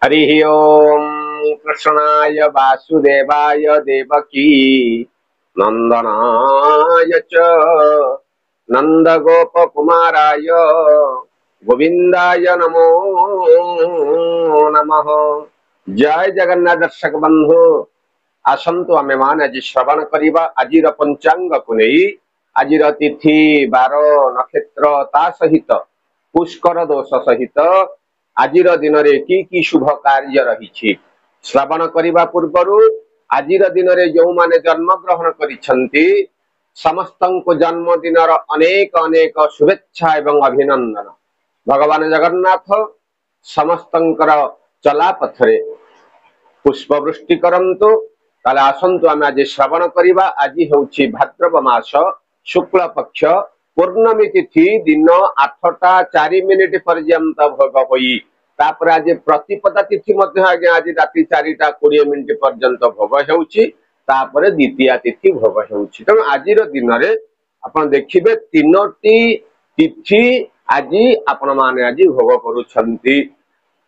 हरि ओम कृष्णाय वासुदेवाय देवकी नंदनाय च नंदगोपकुमाराय गोविंदाय नमो नमः। जय जगन्नाथ दर्शक बंधु आसतु आमे मान आज श्रवण करिबा आजिर पंचांग को नहीं आजिर तिथि बार नक्षत्र ता सहित पुष्कर दोष सहित आजिर दिन रे की शुभ कार्य रही श्रवण करने पूर्वर आजिर दिन रे जो माने जन्म ग्रहण करिसेंती समस्त जन्मदिन अनेक अनेक शुभेच्छा एवं अभिनंदन। भगवान जगन्नाथ समस्त चला पथरे पुष्पवृष्टि करंतु। ताले आसंतु आमे आज श्रवण करिबा। आज हेउछि भाद्रव मास शुक्ल पक्ष पूर्णमी तिथि दिन 8टा 4 मिनिट पर्यंत भोग होई तापर आज प्रतिपदा तिथि मध्य आज्ञा आज राति 4टा 20 मिनिट पर्यंत भोग हेउछि तापर द्वितीय तिथि भोग हेउछि। तेणु आजिर दिन रे आपण देखिबे तीनोटी तिथि आज आपण माने आज भोग करूछंती।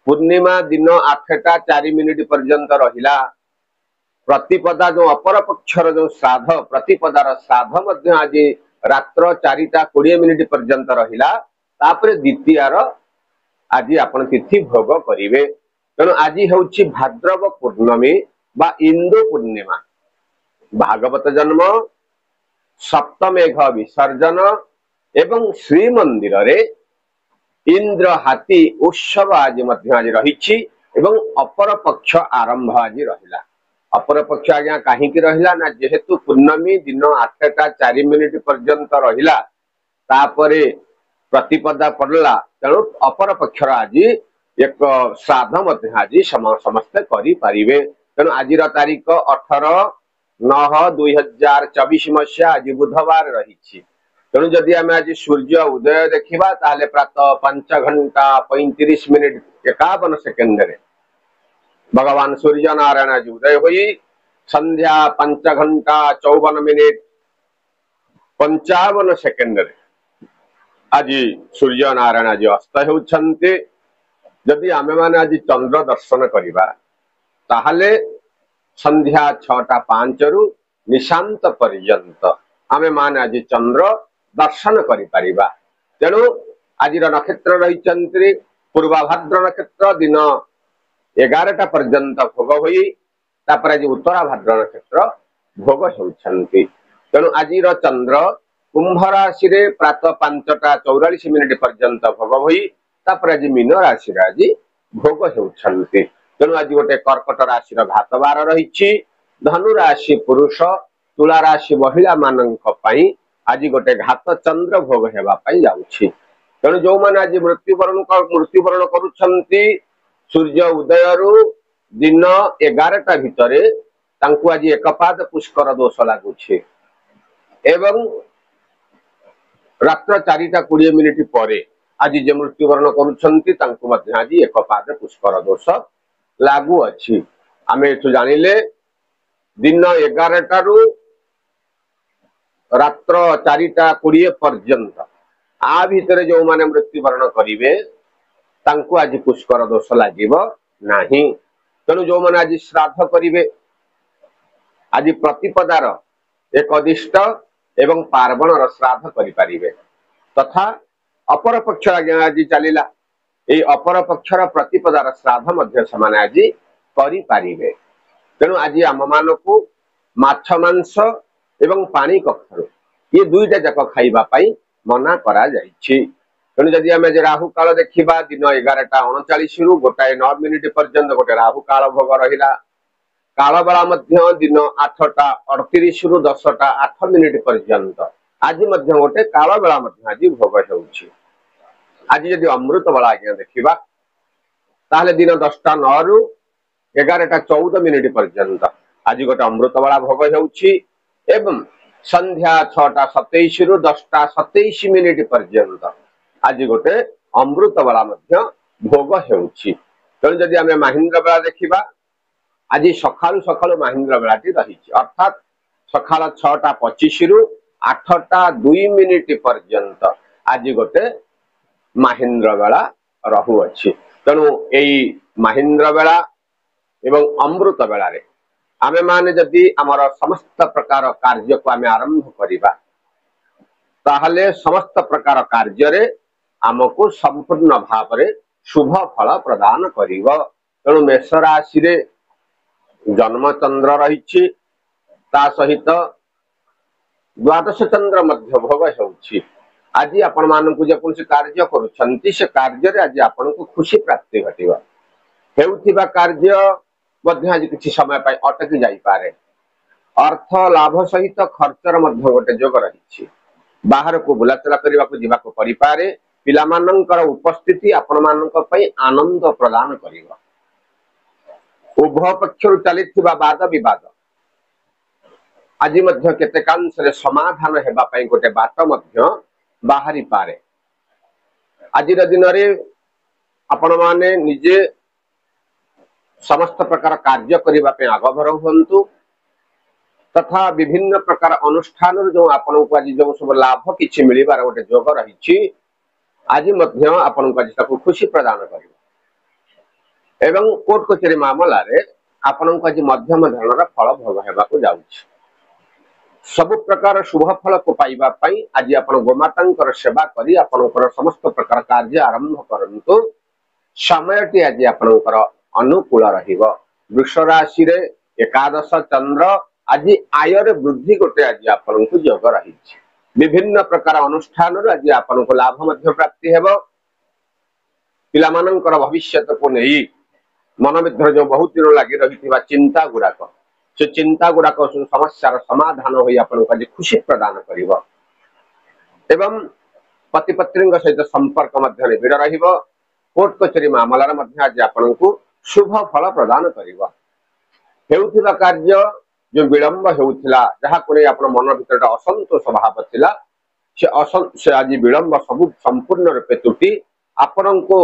पूर्णिमा दिन 8टा 4 मिनिट पर्यंत रहिला। प्रतिपदा जो अपर पक्षर जो श्राद्ध प्रतिपदार श्राद्ध मध्य आज रात्र 4टा 20 मिनिट पर्यंत रहिला। तापर द्वितीयार आज आपण तिथि भोग करिवे। तेणु आज हेउछि भाद्रव पूर्णमी बा इंदु पूर्णिमा। भागवत जन्म सप्तमेघ विसर्जन एवं श्रीमंदिर रे इंद्र हाथी उत्सव आज मध्य आज रही एवं अपर पक्ष आरंभ आज रहिला। अपर पक्ष आज्ञा कहीं रहिला ना जेहेतु पूर्णमी दिन 8टा 4 मिनिट पर्यंत रहिला तापरे प्रतिपदा पड़ला। तेणु अपर पक्षर आज एक श्राद्ध मध्य आज समस्ते करि पारिबे। तेणु आज तारीख 18/9/2024 मसीहा आज बुधवार रही। तेणु जदि आम आज सूर्य उदय देखा ताहले प्रातः 5 घंटा 35 मिनिट 51 सेकेंड रे भगवान सूर्य नारायण आज उदय हुई। संध्या 5 घंटा 54 मिनिट 55 सेकेंड रे आज सूर्य नारायण आज अस्त होउछन्ते। जदि आमे माने आज चंद्र दर्शन करिबा ताहले संध्या 6टा 5 रु निशांत पर्यंत आमे माने आज चंद्र दर्शन करि परिबा। तेणु आज नक्षत्र रही पूर्वाभाद्र नक्षत्र दिन 11टा पर्यंत भोग हुई तापर आज उत्तरा भाद्र नक्षत्र भोग होउछन्ति। तेणु आज चंद्र कुंभ राशि रे प्रातः 5टा 44 मिनिट पर्यंत भोग हुई तापर आज मीन राशि रे आज भोग होउछन्ति। तेणु आज गोटे कर्कट राशि घात बार रही। धनु राशि पुरुष तुला राशि महिला मानक पई आज गोटे घात चंद्र भोग हेबा पई जाउछि। तेणु जो माने आज मृत्युवरण करूछन्ति सूर्य उदय रु दिन 11टा भितरे तांकु आज एकपाद पुष्कर दोष लागुछि एवं रात्र 4टा 20 मिनिट परे आज जे मृत्युवरण करूछन्ति तांकु मध्य आज एकपाद पुष्कर दोष लागू अछि। आमे एतु जानिले दिन 11टा रु रात्र 4टा 20 पर्यंत आ भितरे जो माने मृत्युवरण करिवे तांकु आज पुष्कर दोष लागिबो नाही। तेणु जो माने आज श्राद्ध करिवे आज प्रतिपदार एक अदिष्ट एवं पार्वणर श्राद्ध करि पारिबे। तथा अपर पक्ष आज चलिला ए अपर पक्षर प्रतिपदार श्राद्ध मध्य समान आज करि पारिबे। तेणु आज आम मानकु माछ मांस एवं पानी कखरू ये दुईटा जाक खाइबा पई मना करा जाइछि। तेणु जदि आम राहु काल देखा दिन 11टा 39 रु 1:09 मिनिट पर्यंत गोटे राहु काल भोग रहिला। काल बेला मध्य दिन 8टा 38 रु 10टा 8 मिनिट पर्यंत आज मध्य गोटे काल बेला मध्य आज भोग हेउछि। आज जदि अमृत बेला आज्ञा देखा ताहले दिन 10टा 9 रु 11टा 14 मिनिट पर्यंत आज गोटे अमृत बेला भोग हेउछि एवं संध्या 6टा 27 रु 10टा 27 मिनिट पर्यंत आज गोटे अमृत बेला मध्य भोग हेउछि। तेणु जदि आमे महेंद्र बेला देखिबा आज सकाळु सकाळु महेंद्र बेलाटी रही अर्थात सकाळ 6टा 25 रु 8टा 2 मिनिट पर्यंत आज गोटे महेंद्र बेला रहुअछि। तेणु यही महेन्द्र बेला एवं अमृत बेलारे आमे माने जदि आमर समस्त प्रकार कार्य को आमे आरंभ करिबा ताहले समस्त प्रकार कार्य रे आमको संपूर्ण भाव रे शुभ फल प्रदान करिवो। तेणु मेष राशि रे जन्म चंद्र रहिछि ता सहित द्वादश चंद्र मध्य भोग होउछि। आज आपण मानकु जे कोनसी कार्य करूछंती से कार्य रे आज आपण को खुशी प्राप्ति घटिबा। हेउथिबा कार्य मध्य आज किछि समय पाई अटकी जाई पारे। अर्थ लाभ सहित खर्चर मध्य गोटे जोग रहिछि। बाहर को बुलाचला करबा को जीवा को परि पारे। पिलामानंकर उपस्थिति आपण मानक पई आनंद प्रदान करिवो। उभय पक्षरु चलिथिबा वाद विवाद आज मध्य केतेकांश रे समाधान हेबा पई गोटे बाट मध्य बाहरी पारे। आज दिन रे आपण माने निजे समस्त प्रकार कार्य करबा पे आगभर हुंतु तथा विभिन्न प्रकार अनुष्ठान जो आपण को आज जो सब लाभ किछि मिलिबार गोटे जोग रहिछि आज मध्य आपण को आज ताको खुशी प्रदान करिवो। एवं कोर्ट कचेरी मामला रे आपण को आज मध्यम धरणर फल भोग हेबा को जाउछि। सब प्रकार शुभ फल को पाइबा पई आज आपण गोमातांकर सेवा करी आपणकर समस्त प्रकार कार्य आरंभ करंतु। समयटी आज आपणकर अनुकूल रहिबो। वृष राशि रे एकादश चंद्र आज आयर वृद्धि गोटे आज आपण को जोग रहिछि। विभिन्न प्रकार अनुष्ठान रे आज आपण को लाभ मध्य प्राप्ति हेबो। पिलामानंकर भविष्य को नहीं मन में जो बहुत दिन लगी रहिथिबा चिंता गुड़ाक से चिंता गुड़ाक समस्यार समाधान होई आपण को आज खुशी प्रदान करिवो। एवं पति पत्नी सहित संपर्क मध्य निबिड़ रहिबो। कोर्ट कचेरी मामला मध्य आज आपण को शुभ फल प्रदान करिवो। हेउथिबा कार्य जो विलंब हेउथिला जहा कोने आपण मन भीतर असंतोष भाव थिला से आज विलंब सब संपूर्ण रूपे तुटी आपण को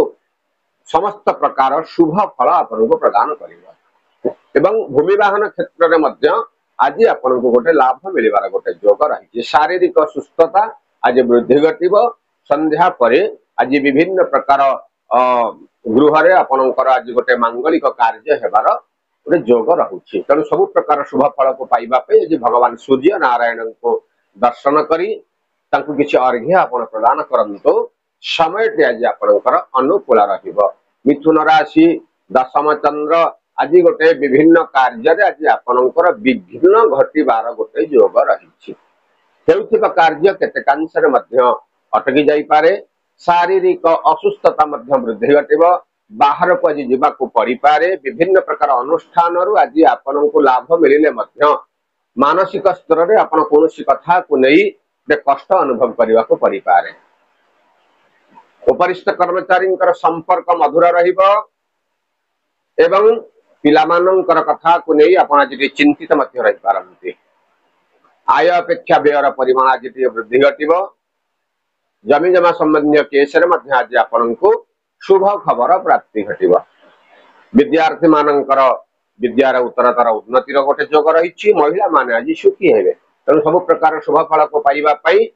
समस्त प्रकार शुभ फल आपण को प्रदान करिवो। एवं भूमि वाहन क्षेत्र रे मध्य आज आपण को गोटे लाभ मिलिबार गोटे जोग रही। शारीरिक सुस्थता आज वृद्धि घटिबो। संध्या परे आज विभिन्न प्रकार गृह रे आपणकर आज गोटे मांगलिक कार्य हेबार गोटे जोग रहुछि। तेणु सब प्रकार शुभ फल को पाइबा पे आज भगवान सूर्य नारायण को दर्शन करी तांको किछि अर्घ्य आपण प्रदान करंतो। समय आज आपणकर अनुकूल रहिबो। मिथुन राशि दशम चंद्र आज गोटे विभिन्न कार्य रे आज आपणकर विघ्न घटिबार गोटे जोग रहिछि। हेउथिबा कार्य केतेकांश रे मध्य अटकी जाई पारे। शारीरिक असुस्थता मध्य वृद्धि घटिबो। बाहर को आज जीवा को पड़ी पारे। विभिन्न प्रकार अनुष्ठान रु आज आपन को लाभ मिलिले मध्य मानसिक स्तर रे आपन कोनोसी कथा को नहीं कष्ट अनुभव करबा को पड़ी पारे। उपरिष्ठ कर्मचारी संपर्क मधुर रहिबो। एवं पिलामानंकर कथा को नहीं आपण आज चिंतित मध्य रहि पारंती। आय अपेक्षा व्ययर परिमाण आज वृद्धि घटिबो। जमी जमा संबंधी केस रे मध्य आज आपण को शुभ खबर प्राप्ति घटिबो। विद्यार्थी मानकर विद्यार उत्तरतर उन्नतिर गोटे जोग रही। महिला माने आज सुखी हेबे। तेणु सब प्रकार शुभ फल को पाइबा पई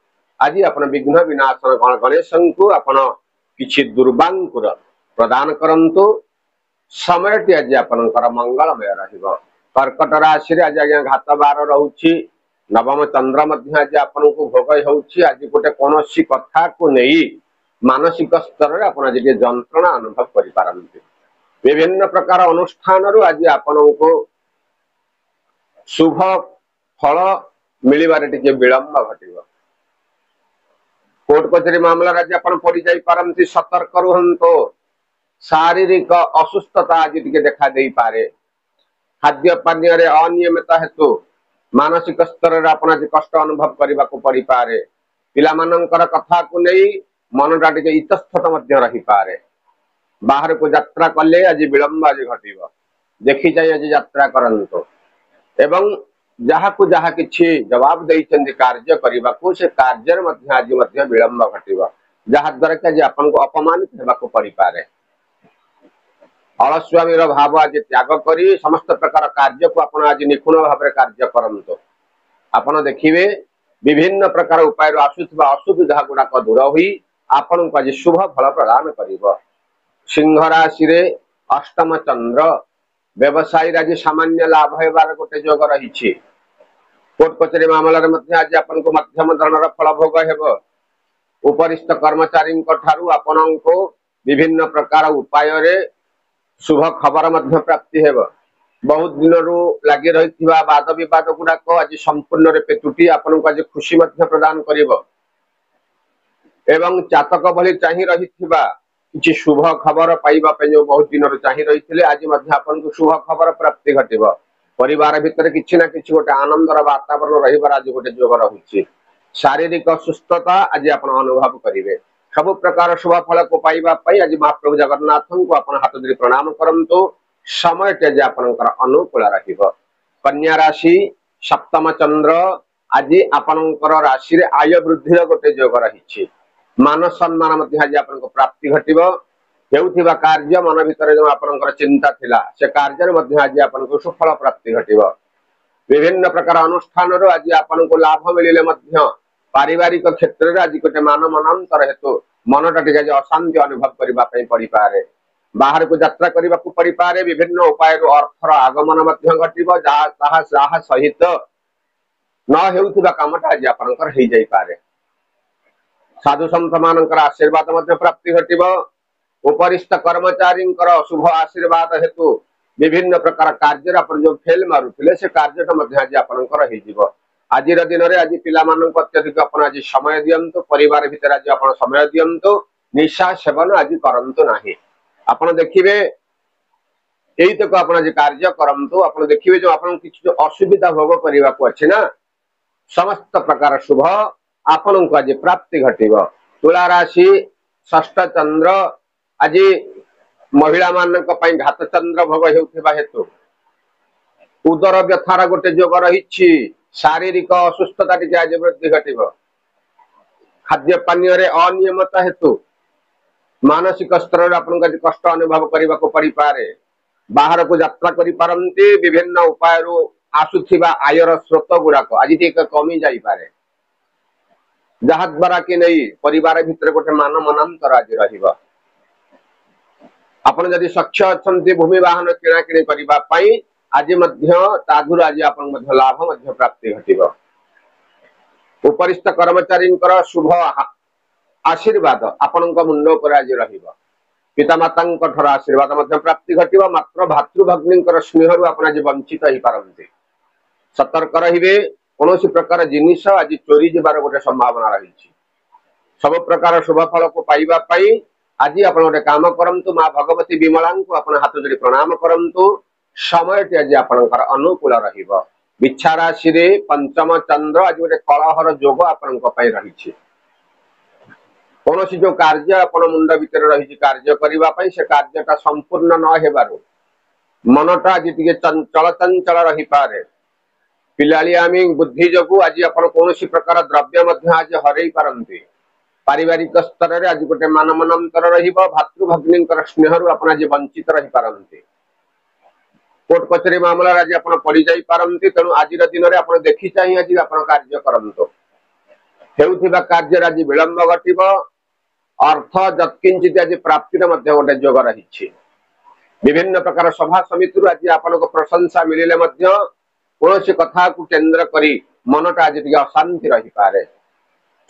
आज आपण विघ्न विनाशन गणेश को आपण किछि दुर्बांकुर प्रदान करंतु। समयटी आज आपणकर मंगलमय रहिबो। कर्कट राशि रे आज घात बार रहुछि। नवम चंद्र मध्य आज आपण को भोग होउछि। आज गोटे कोनोसी कथा को नहीं मानसिक स्तर रे आपण आज जंत्रणा अनुभव करि पारंती। विभिन्न प्रकार अनुष्ठान रु आज आपण को शुभ फल मिलिबार टिके विलंब घटिबो। कोर्ट कचेरी मामला आज आपण पड़ी जाई पारंती। सतर्क रुहंतो। शारीरिक असुस्थता आज टिके देखा देई पारे। खाद्य पानीय रे अनियमित हेतु मानसिक स्तर रे आपण आज कष्ट अनुभव करबा को पड़ी पारे। पिला मानकर कथा को नहीं मनटा टिके इतस्तत मध्य रही पारे। बाहर को यात्रा कले आज विलंब आज घटिबो। देखि जाय आज यात्रा करंतो। एवं जहा को जहा किछि जवाब दैछन्ति कार्य करबा को से कार्य मध्य आज मध्य विलंब घटिबो। जहा द्वारा कि आज आपण को अपमानित हेबा को पड़ी पारे। अलस्वामीर भाव आज त्याग करी समस्त प्रकार कार्य को आपण आज निपुण भाव कार्य करंतो। आपण देखिबे विभिन्न प्रकार उपाय आसुथिबा असुविधा गुड़ाक दूर हुई आपण को आज शुभ फल प्रदान करिबो। सिंह राशि रे अष्टम चंद्र व्यवसायी आज सामान्य लाभ हेबार गोटे जोग रही। कोर्ट कचेरी मामलार मध्य आज आपनको मध्यम धरणर फल भोग हेब। उपरिस्थ कर्मचारी आपनको विभिन्न प्रकार उपाय रे शुभ खबर मध्य प्राप्ति हेब। बहुत दिन लगी रही वाद विवाद गुड़ाक आज संपूर्ण रूपे तुटी आपनको आज खुशी मध्य प्रदान करिब। एवं चातक भली चाही रही किसी शुभ खबर पाइबा जो बहुत दिन चाही रही आज मध्य आपनको शुभ खबर प्राप्ति घटिब। परिवार भितर किसी ना किसी गोटे आनंदर वातावरण रहिबार आज गोटे जोग रही। शारीरिक सुस्थता आज आप अनुभव करेंगे। सब प्रकार शुभ फल को पाइबा आज महाप्रभु जगन्नाथ को आप हाथ धरी प्रणाम करंतु। समय आज आपनकर अनुकूल रहिब। कन्या राशि सप्तम चंद्र आज आपनकर राशि रे आय वृद्धि गोटे जोग रही। मान सम्मान मध्य आज आपनको प्राप्ति घटिब। हेउथिबा कार्य मन भितर जो आपनकर चिंता थिला से कार्य मध्य आज आपनको सुफल प्राप्ति घटिब। विभिन्न प्रकार अनुष्ठान आज आपनको लाभ मिले मध्य पारिवारिक क्षेत्र में आज गोटे मान मनांतर हेतु मनटा टी अशांति अनुभव करने पड़ पारे। बाहर को यात्रा करने को पड़ पारे। विभिन्न उपाय अर्थर आगमन घटिब जहा सहित न हेउथिबा कामटा आज आपनकर हो जाई पारे। साधु सन्त मानकर आशीर्वाद प्राप्ति घटिब। उपरिस्थ कर्मचारी शुभ आशीर्वाद हेतु विभिन्न प्रकार कार्य जो फेल मारुले से कार्य आज आपनकर हो। आज दिन में आज पिला मानक अत्यधिक अपन आज समय दियंतु। परिवार भितर आज आप समय दियंतु। निशा सेवन आज करंतु नाही। आपण देखिबे एई तक आपण आज कार्य करंतु। आपण देखिबे जो आपण किछ जो असुविधा भोग करबा को अछि ना समस्त प्रकार शुभ आपण को आज प्राप्ति घटिब। तुला राशि षष्ठ चंद्र आज महिला मानक पई घात चंद्र भोग हेउथिबा हेतु उदर व्यथार गोटे जोग रही। शारीरिक असुस्थता टी आज वृद्धि घटिब। खाद्य पानीय रे अनियमितता हेतु मानसिक स्तर आपन कष्ट अनुभव करने को पड़ पारे। बाहर को यात्रा करि पारंती। विभिन्न उपाय आसुथिबा आयर स्रोत गुड़ाक आज कमी जाई पारे। जहा द्वारा कि नहीं परिवार भितर गोटे मान मनांतर आज रहिब। आपण जदि सक्ष अछंती भूमि वाहन किणा किणी करिबा पई आज मध्य ताधुर आज आपन मध्य लाभ मध्य प्राप्ति घटिब। उपरिस्थ कर्मचारी शुभ आशीर्वाद आपण मुंड पर आज रहिब। पितामाता आशीर्वाद मध्य प्राप्ति घटिब। मात्र भातृभग्नी स्नेह आप आज वंचित हो पारंती। सतर्क रहिबे। कौन प्रकार जिनिस आज चोरी जबार गोटे संभावना रही। सब प्रकार शुभ फल को पाइबा पई आज आप गोटे काम करंतु। माँ भगवती विमला को आप हाथ जोड़ी प्रणाम करंतु। समय आज आपनकर अनुकूल रहिब। बिच्छा राशि रे पंचम चंद्र आज गोटे कलहर जोग आपण रही। कौन जो कार्य आपण मुंड भीतर रही कार्य करने से कार्यटा संपूर्ण न हेबारु मनटा आज टे चंचल चंचल रही पारे। पिलालियामी बुद्धि जोगु आज आपण कौन प्रकार द्रव्य मध्य आज हरई पारंती। पारिवारिक स्तर में आज गोटे मान मनांतर रहिब। भातृभग्नी स्नेह आप आज वंचित रही पारंती। कोर्ट कचेरी मामला आज आप पड़ जाई पारंती। तेणु आज दिन में आप देखी चाहे आज आप कार्य करंतु। हेउथिबा कार्य आज विलंब घटिब। अर्थ जत्किंचित आज प्राप्तिर मध्य गोटे जोग रही। विभिन्न प्रकार सभा समिति आज आपनको प्रशंसा मिलिले मध्य कौन कथा को केंद्र करी मनटा आज टे अशांति रही पारे।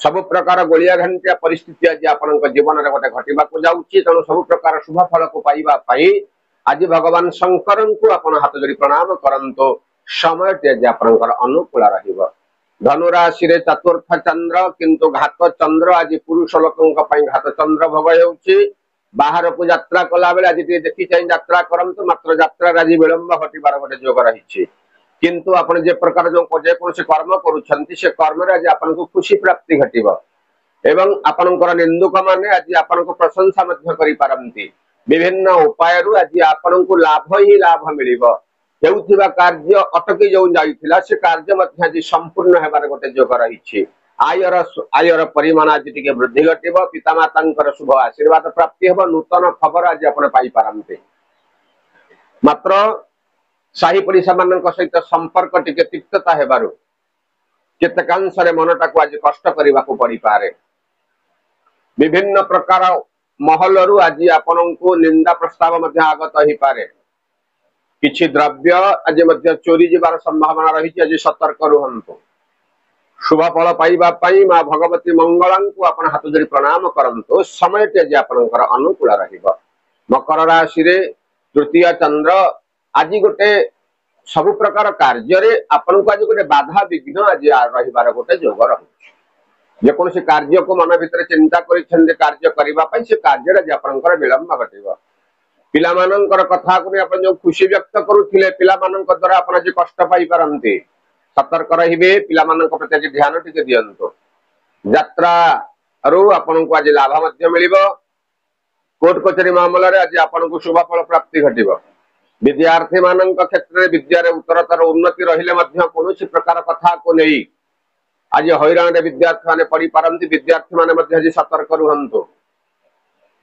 सब प्रकार गोलिया घंटिया परिस्थिति आज आपण जीवन में गोटे घटवा जाऊँगी। तेणु सब प्रकार शुभ फल को पाइबा पई आज भगवान शंकर को आपण हाथ जोड़ी प्रणाम करंतु। समय आज आपनकर अनुकूल रहिब। धनुराशि रे चतुर्थ चंद्र किंतु घात चंद्र आज पुरुष लोकों घात चंद्र भोग होउछि। बाहर को यात्रा कला बेले आज देखी चाहिए यात्रा करंतु। मात्र यात्रा आज विलंब घटिबार गोटे जोग रही। किंतु आपण जे प्रकार जो कौन कर्म करुछंती से कर्म रे आज आपनको खुशी प्राप्ति घटिब। एवं आपनकर निंदुक माने आज आपनको प्रशंसा मध्य करि पारंती। विभिन्न उपाय आज आपनको लाभ ही लाभ मिलिब। हेउथिबा कार्य अटकी जो जाइथिला से कार्य मध्य आज संपूर्ण हेबार गोटे जोग रही। आयर परिमाण आज टिके वृद्धि घटिब। पितामाता शुभ आशीर्वाद प्राप्ति हेब। नूतन खबर आज आपण पाई पारंती। मात्र साही पड़िशा मान सहित संपर्क टिके तिक्तता हेबारु केतकांश मनटा को आज कष्ट करने को पड़ पारे। विभिन्न प्रकार महलरू आज आपण को निंदा प्रस्ताव मध्य आगत ही पारे किछि द्रव्य आज मध्य चोरी जीवार संभावना रही आज सतर्क रुहंतु शुभ फल पाइबा पई मां भगवती मंगलं को आपण हाथ जोड़ी प्रणाम करंतु समय टे जे आपनकर अनुकूल रहिबो मकर राशि रे तृतीय चंद्र आज गोटे सब प्रकार कार्य रे आपन को आज गोटे बाधा विघ्न आज रहिबार गोटे जोग रही जेकोसी कार्य को मन भितर चिंता करिसेंदे कार्य करिबा पई से कार्य रे आपनकर विलंब घटिबो पिला मानकर कथा को आपण जो खुशी व्यक्त करूथिले पिला मानक द्वारा आपण जे कष्ट पाई परंती सतर्क रहिबे पिला मानक प्रति आज ध्यान टिके दियंतो यात्रा रु आपण को आज लाभ मध्य मिलिबो कोर्ट कचेरी मामला रे आज आपण को शुभ फल प्राप्ति घटिबो विद्यार्थी मानक क्षेत्र में विद्या रे उत्तरतर उन्नति रहिले मध्य कोनोसी प्रकार कथा को नहीं आज हैरान विद्यार्थी माने पढ़ी पारंती विद्यार्थी माने मध्य आज सतर्क रुहंतु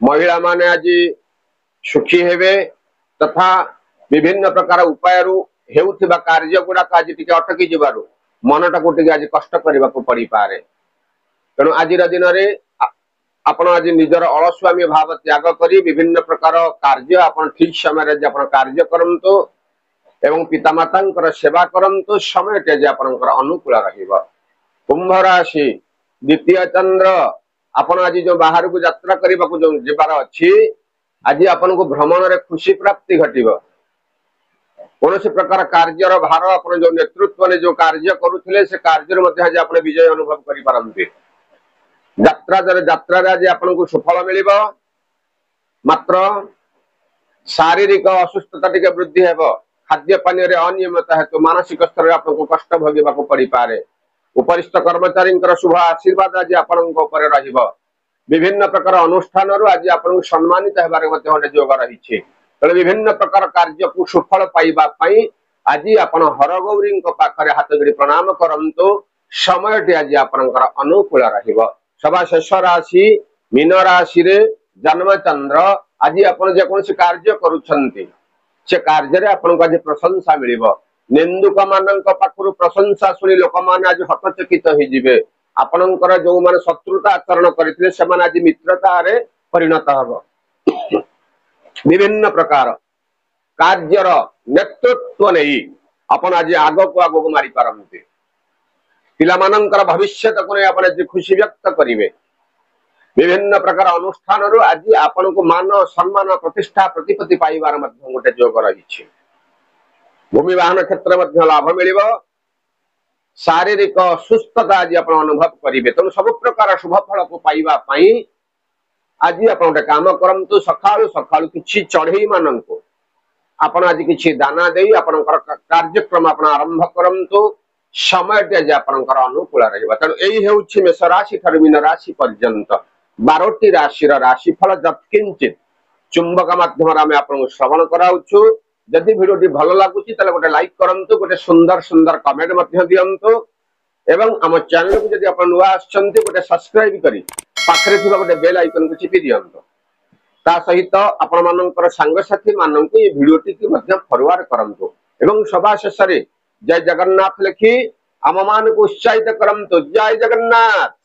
महिला माने आज सुखी हेबे तथा विभिन्न प्रकार उपाय रु हेउथिबा कार्य गुडा आज टिके अटकी जिबारु मनटा को टिके आज कष्ट करबा को पड़ी पारे तेणु आज दिन रे आपण आज निजर अलस्वामी भाव त्याग करी विभिन्न प्रकार कार्य आपण ठीक समय रे आपण कार्य करंतु एवं पितामातांकर सेवा करंतु समय टे जे आपनकर अनुकूल रहिबो कुंभ राशि द्वितीय चंद्र आपण आज जो बाहर को यात्रा करबा को जो जिबार अछि आज आपन को भ्रमण रे खुशी प्राप्ति घटिबो कोनोसी प्रकार कार्यर भार आपण जो नेतृत्व ने जो कार्य करूथिले से कार्य रे मध्ये आज आपण विजय अनुभव करि पारंती यात्रा आज आपन को सफल मिलिबो मात्र शारीरिक असुस्थता टिके वृद्धि हेबो खाद्य पानी रे अनियमितता हेतु मानसिक स्तर रे आपन को कष्ट भोगिबा को पड़ी पारे उपरिष्ठ कर्मचारी शुभ आशीर्वाद आज आपण को ऊपर रहिबो विभिन्न प्रकार अनुष्ठान रु आज आपण को सम्मानित हेबार मध्ये होने जोग रही छे तले विभिन्न प्रकार कार्य को सफल पाइबा पई आज आपण हरगौरी को पाखरे हाथ जोड़ी प्रणाम करंतु समय टे आज आपनकर अनुकूल रहिबो सभा शेष राशि मीन राशि रे जन्म चंद्र आज आपण जे कोनसी कार्य करूछंती से कार्य रे आपण को आज प्रशंसा मिलिबो निंदुक मानक पाखरु प्रशंसा सुनी लोक मान आज हतचकित हो जिवे आपनकर जो माने शत्रुता आचरण करथिले से मान आज मित्रता रे परिणत हबो विभिन्न प्रकार कार्यर नेतृत्व नहीं आपण आज आगो को मारी पारंती पिला मानकर भविष्य को नहीं आपण आज खुशी व्यक्त करिवे विभिन्न प्रकार अनुष्ठान रु आज आपण को मान सम्मान प्रतिष्ठा प्रतिपत्ति पाइबार मध्य गोटे जोग रही छे भूमि वाहन क्षेत्र मध्य लाभ मिलिबो शारीरिक सुस्थता आज आपण अनुभव करिवे तो सब प्रकार शुभ फल को पाइबा पई आज आपण गोटे काम करंतु सखाळु सखाळु किछि चढ़ई माननको आपण आज किछि दाना देई आपणकर कार्यक्रम आपण आरंभ करंतु समय टे आज आपणकर अनुकूल रहइबा त एई हेउछि मेष राशि थारु मीन राशि पर्यंत 12टी राशिर राशिफल जत्किंचित चुंबक माध्यम रे आपण श्रवण कराउछु जदि वीडियोटी भल लागुछि तले गोटे लाइक करंतु गोटे सुंदर सुंदर कमेंट मध्य दियंतु एवं हम चैनल को जदि आपण नुआ आछंती गोटे सब्सक्राइब करी पाखरे थिबा गोटे बेल आइकन को चिपि दियंतु ता सहित आपण मानकर संग साथी माननकु ये वीडियोटी की मध्य फॉरवर्ड करंतु एवं सभा शेष रे जय जगन्नाथ लिखि आम मान को उत्साहित करंतु जय जगन्नाथ।